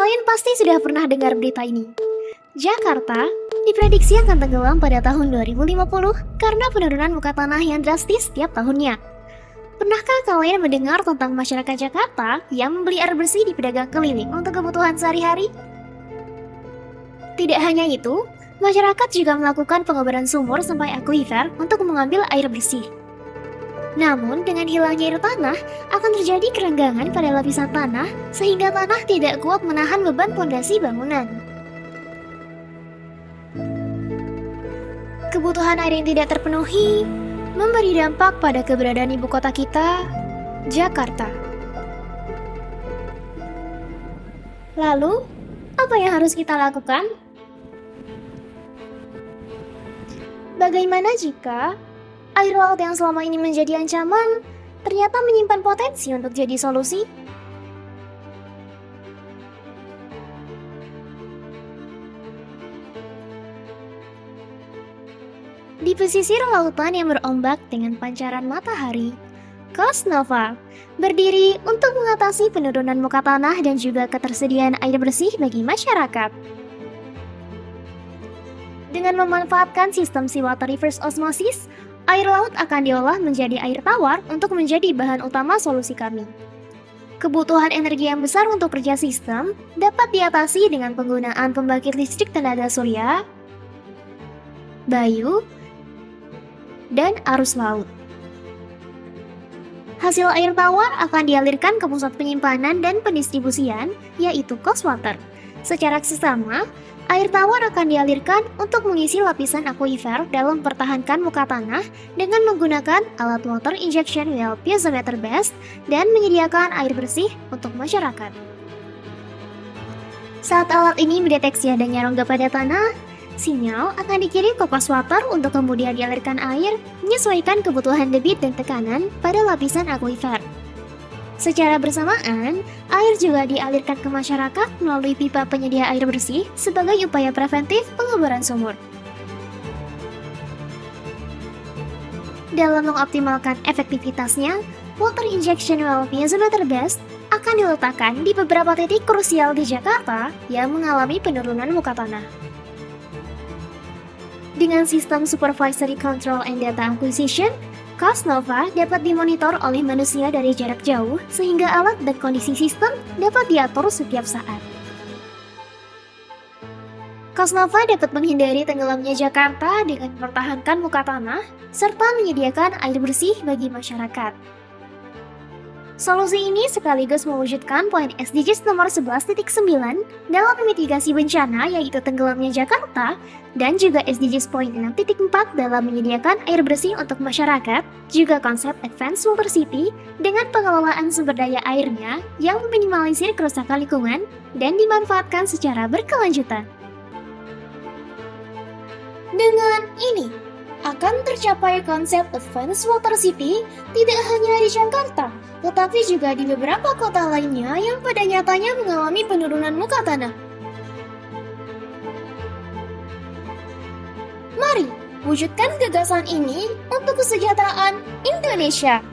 Kalian pasti sudah pernah dengar berita ini. Jakarta diprediksi akan tenggelam pada tahun 2050 karena penurunan muka tanah yang drastis setiap tahunnya. Pernahkah kalian mendengar tentang masyarakat Jakarta yang membeli air bersih di pedagang keliling untuk kebutuhan sehari-hari? Tidak hanya itu, masyarakat juga melakukan pengobaran sumur sampai akuifer untuk mengambil air bersih. Namun, dengan hilangnya air tanah, akan terjadi kerenggangan pada lapisan tanah sehingga tanah tidak kuat menahan beban fondasi bangunan. Kebutuhan air yang tidak terpenuhi memberi dampak pada keberadaan ibu kota kita, Jakarta. Lalu, apa yang harus kita lakukan? Bagaimana jika air laut yang selama ini menjadi ancaman ternyata menyimpan potensi untuk jadi solusi? Di pesisir lautan yang berombak dengan pancaran matahari, Cosnova berdiri untuk mengatasi penurunan muka tanah dan juga ketersediaan air bersih bagi masyarakat. Dengan memanfaatkan sistem seawater reverse osmosis, air laut akan diolah menjadi air tawar untuk menjadi bahan utama solusi kami. Kebutuhan energi yang besar untuk kerja sistem dapat diatasi dengan penggunaan pembangkit listrik tenaga surya, bayu, dan arus laut. Hasil air tawar akan dialirkan ke pusat penyimpanan dan pendistribusian, yaitu Coswater. Secara seksama, air tawar akan dialirkan untuk mengisi lapisan akuifer dalam mempertahankan muka tanah dengan menggunakan alat water injection well piezometer based dan menyediakan air bersih untuk masyarakat. Saat alat ini mendeteksi adanya rongga pada tanah, sinyal akan dikirim ke Coswater untuk kemudian dialirkan air menyesuaikan kebutuhan debit dan tekanan pada lapisan akuifer. Secara bersamaan, air juga dialirkan ke masyarakat melalui pipa penyedia air bersih sebagai upaya preventif pengobaran sumur. Dalam mengoptimalkan efektivitasnya, water injection well piezometer based akan diletakkan di beberapa titik krusial di Jakarta yang mengalami penurunan muka tanah. Dengan sistem Supervisory Control and Data Acquisition, Cosnova dapat dimonitor oleh manusia dari jarak jauh sehingga alat dan kondisi sistem dapat diatur setiap saat. Cosnova dapat menghindari tenggelamnya Jakarta dengan mempertahankan muka tanah serta menyediakan air bersih bagi masyarakat. Solusi ini sekaligus mewujudkan poin SDGs nomor 11.9 dalam mitigasi bencana yaitu tenggelamnya Jakarta dan juga SDGs poin 6.4 dalam menyediakan air bersih untuk masyarakat, juga konsep Advanced Water City dengan pengelolaan sumber daya airnya yang meminimalisir kerusakan lingkungan dan dimanfaatkan secara berkelanjutan. Dengan ini, akan tercapai konsep Advanced Water City tidak hanya di Jakarta, tetapi juga di beberapa kota lainnya yang pada nyatanya mengalami penurunan muka tanah. Mari wujudkan gagasan ini untuk kesejahteraan Indonesia.